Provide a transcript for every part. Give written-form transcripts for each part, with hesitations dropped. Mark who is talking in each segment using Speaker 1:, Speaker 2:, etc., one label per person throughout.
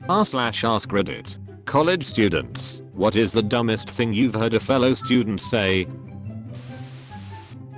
Speaker 1: r/AskReddit. College students, what is the dumbest thing you've heard a fellow student say?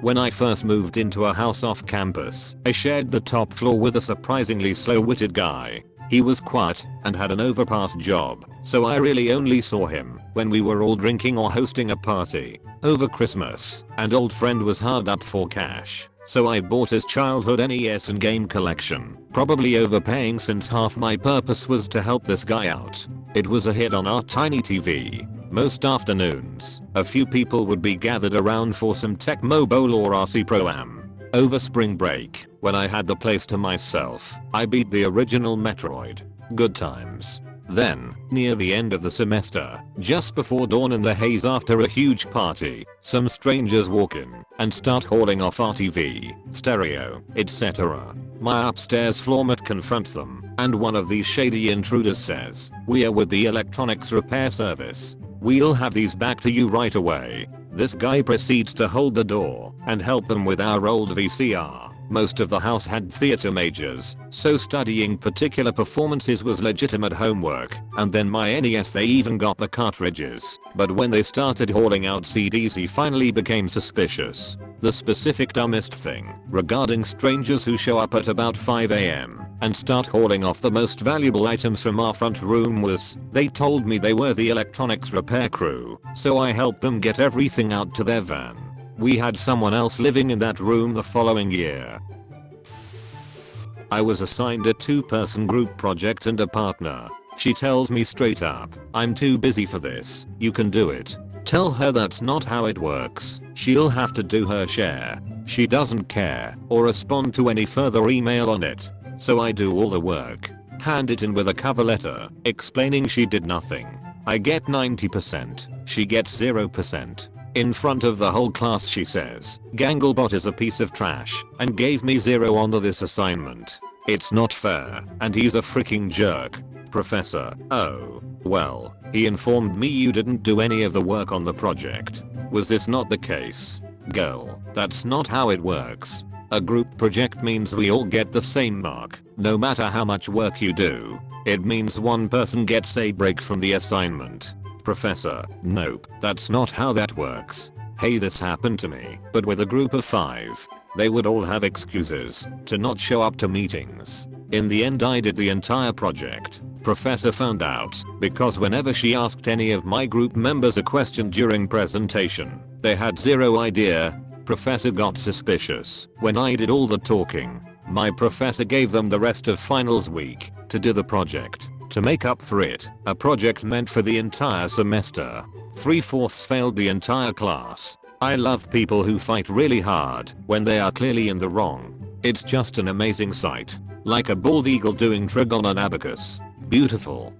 Speaker 1: When I first moved into a house off campus, I shared the top floor with a surprisingly slow-witted guy. He was quiet and had an overpass job, so I really only saw him when we were all drinking or hosting a party over Christmas, and old friend was hard up for cash. So I bought his childhood NES and game collection, probably overpaying since half my purpose was to help this guy out. It was a hit on our tiny TV. Most afternoons, a few people would be gathered around for some Tecmo Bowl or RC Pro-Am. Over spring break, when I had the place to myself, I beat the original Metroid. Good times. Then, near the end of the semester, just before dawn in the haze after a huge party, some strangers walk in and start hauling off our TV, stereo, etc. My upstairs floormate confronts them, and one of these shady intruders says, "We are with the electronics repair service. We'll have these back to you right away." This guy proceeds to hold the door and help them with our old VCR. Most of the house had theater majors, so studying particular performances was legitimate homework, and then my NES they even got the cartridges. But when they started hauling out CDs he finally became suspicious. The specific dumbest thing regarding strangers who show up at about 5 AM and start hauling off the most valuable items from our front room was, they told me they were the electronics repair crew, so I helped them get everything out to their van. We had someone else living in that room the following year. I was assigned a 2-person group project and a partner. She tells me straight up, "I'm too busy for this, you can do it." Tell her that's not how it works. She'll have to do her share. She doesn't care or respond to any further email on it. So I do all the work. Hand it in with a cover letter explaining she did nothing. I get 90%. She gets 0%. In front of the whole class she says, "Ganglebot is a piece of trash and gave me 0 on this assignment. It's not fair and he's a freaking jerk." Professor, "Oh, well, he informed me you didn't do any of the work on the project. Was this not the case?" Girl, that's not how it works. A group project means we all get the same mark, no matter how much work you do. It means one person gets a break from the assignment. Professor, nope, that's not how that works. Hey, this happened to me, but with a group of 5. They would all have excuses to not show up to meetings. In the end I did the entire project. Professor found out because whenever she asked any of my group members a question during presentation, they had 0 idea. Professor got suspicious when I did all the talking. My professor gave them the rest of finals week to do the project. To make up for it, a project meant for the entire semester. 3/4 failed the entire class. I love people who fight really hard when they are clearly in the wrong. It's just an amazing sight. Like a bald eagle doing trig on an abacus. Beautiful.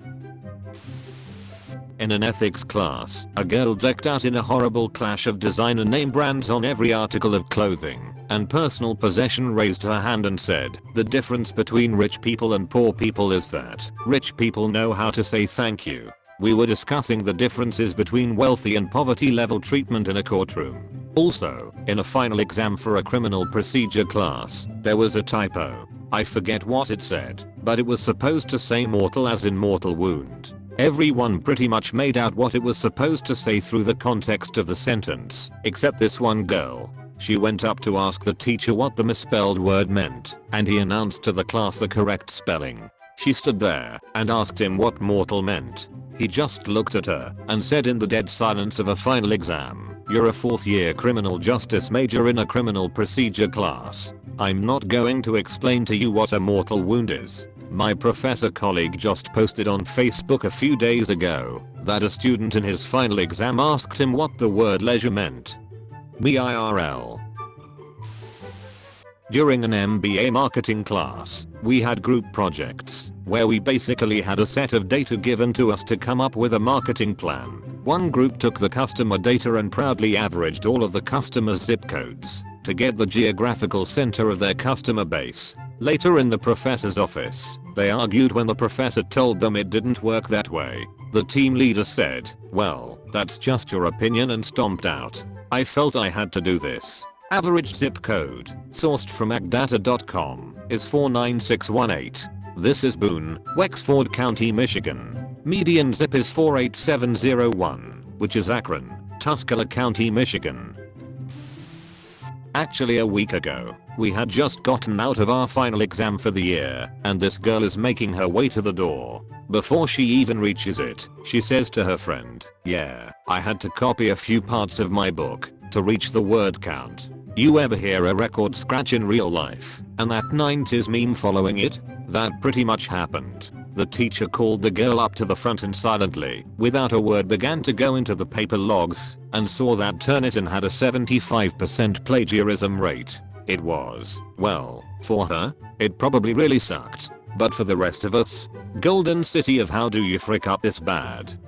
Speaker 1: In an ethics class, a girl decked out in a horrible clash of designer name brands on every article of clothing and personal possession raised her hand and said, "The difference between rich people and poor people is that rich people know how to say thank you." We were discussing the differences between wealthy and poverty level treatment in a courtroom. Also, in a final exam for a criminal procedure class, there was a typo. I forget what it said, but it was supposed to say mortal as in mortal wound. Everyone pretty much made out what it was supposed to say through the context of the sentence, except this one girl. She went up to ask the teacher what the misspelled word meant, and he announced to the class the correct spelling. She stood there and asked him what mortal meant. He just looked at her and said in the dead silence of a final exam, "You're a 4th-year criminal justice major in a criminal procedure class. I'm not going to explain to you what a mortal wound is." My professor colleague just posted on Facebook a few days ago that a student in his final exam asked him what the word leisure meant. Me IRL. During an MBA marketing class, we had group projects where we basically had a set of data given to us to come up with a marketing plan. One group took the customer data and proudly averaged all of the customers' zip codes to get the geographical center of their customer base. Later in the professor's office, they argued when the professor told them it didn't work that way. The team leader said, "Well, that's just your opinion," and stomped out. I felt I had to do this. Average zip code, sourced from acdata.com, is 49618. This is Boone, Wexford County, Michigan. Median zip is 48701, which is Akron, Tuscaloosa County, Michigan. Actually a week ago, we had just gotten out of our final exam for the year, and this girl is making her way to the door. Before she even reaches it, she says to her friend, "Yeah, I had to copy a few parts of my book to reach the word count." You ever hear a record scratch in real life, and that 90s meme following it? That pretty much happened. The teacher called the girl up to the front and silently, without a word, began to go into the paper logs and saw that Turnitin had a 75% plagiarism rate. It was, well, for her, it probably really sucked. But for the rest of us, golden city of how do you frick up this bad?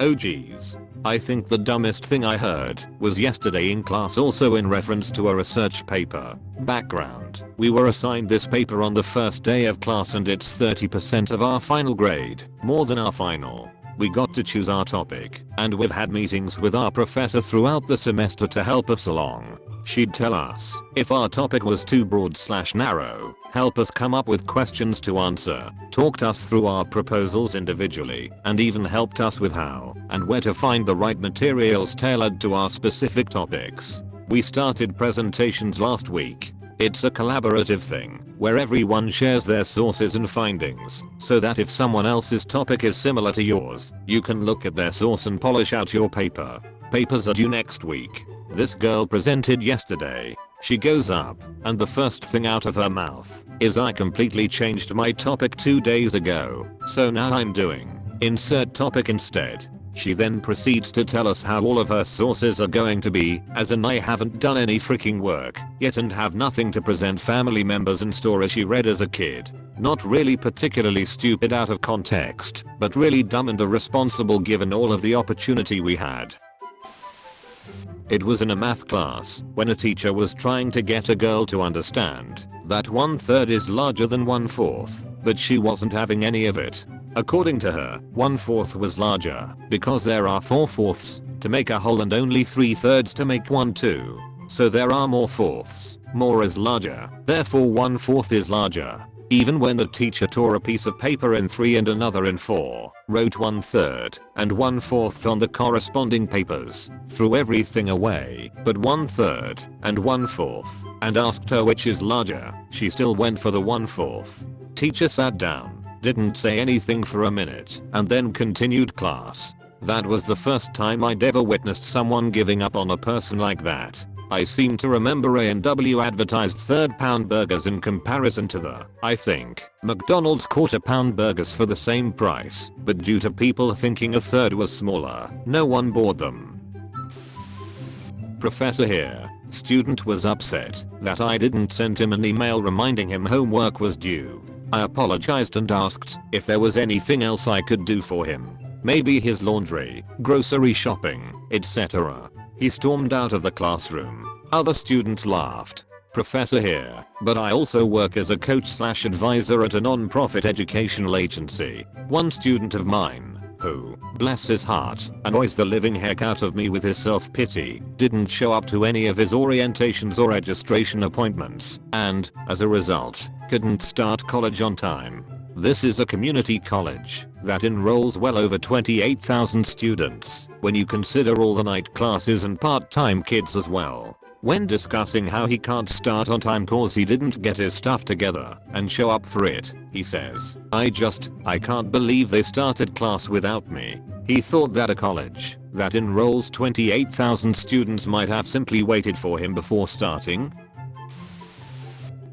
Speaker 1: Oh geez. I think the dumbest thing I heard was yesterday in class, also in reference to a research paper. Background: we were assigned this paper on the first day of class and it's 30% of our final grade, more than our final. We got to choose our topic, and we've had meetings with our professor throughout the semester to help us along. She'd tell us if our topic was too broad/narrow, help us come up with questions to answer, talked us through our proposals individually, and even helped us with how and where to find the right materials tailored to our specific topics. We started presentations last week. It's a collaborative thing, where everyone shares their sources and findings, so that if someone else's topic is similar to yours, you can look at their source and polish out your paper. Papers are due next week. This girl presented yesterday. She goes up, and the first thing out of her mouth is, "I completely changed my topic 2 days ago, so now I'm doing insert topic instead." She then proceeds to tell us how all of her sources are going to be, as in I haven't done any freaking work yet and have nothing to present family members and stories she read as a kid. Not really particularly stupid out of context, but really dumb and irresponsible given all of the opportunity we had. It was in a math class when a teacher was trying to get a girl to understand that 1/3 is larger than 1/4, but she wasn't having any of it. According to her, 1/4 was larger because there are 4/4 to make a whole and only 3/3 to make 1/2. So there are more fourths. More is larger, therefore 1/4 is larger. Even when the teacher tore a piece of paper in 3 and another in 4, wrote 1/3 and 1/4 on the corresponding papers, threw everything away but 1/3 and 1/4, and asked her which is larger, she still went for the 1/4. Teacher sat down, didn't say anything for a minute, and then continued class. That was the first time I'd ever witnessed someone giving up on a person like that. I seem to remember A&W advertised third-pound burgers in comparison to the, I think, McDonald's quarter-pound burgers for the same price, but due to people thinking a third was smaller, no one bought them. Professor here. Student was upset that I didn't send him an email reminding him homework was due. I apologized and asked if there was anything else I could do for him. Maybe his laundry, grocery shopping, etc. He stormed out of the classroom. Other students laughed. Professor here, but I also work as a coach/advisor at a non-profit educational agency. One student of mine, who, bless his heart, annoys the living heck out of me with his self-pity, didn't show up to any of his orientations or registration appointments, and, as a result, couldn't start college on time. This is a community college that enrolls well over 28,000 students when you consider all the night classes and part-time kids as well. When discussing how he can't start on time cause he didn't get his stuff together and show up for it, he says, I can't believe they started class without me. He thought that a college that enrolls 28,000 students might have simply waited for him before starting.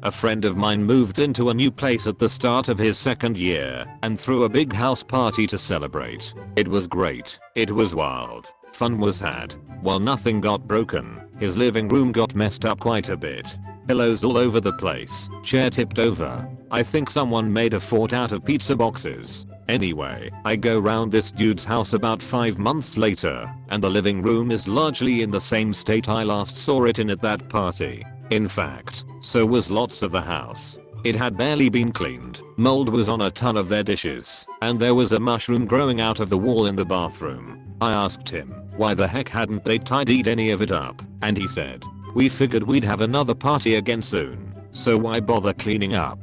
Speaker 1: A friend of mine moved into a new place at the start of his second year and threw a big house party to celebrate. It was great. It was wild. Fun was had. While nothing got broken, his living room got messed up quite a bit. Pillows all over the place. Chair tipped over. I think someone made a fort out of pizza boxes. Anyway, I go round this dude's house about 5 months later, and the living room is largely in the same state I last saw it in at that party. In fact, so was lots of the house. It had barely been cleaned, mold was on a ton of their dishes, and there was a mushroom growing out of the wall in the bathroom. I asked him, why the heck hadn't they tidied any of it up, and he said, we figured we'd have another party again soon, so why bother cleaning up?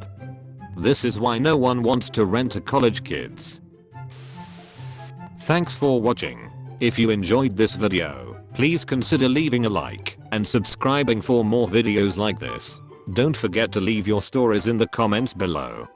Speaker 1: This is why no one wants to rent to college kids. Thanks for watching. If you enjoyed this video, please consider leaving a like and subscribing for more videos like this. Don't forget to leave your stories in the comments below.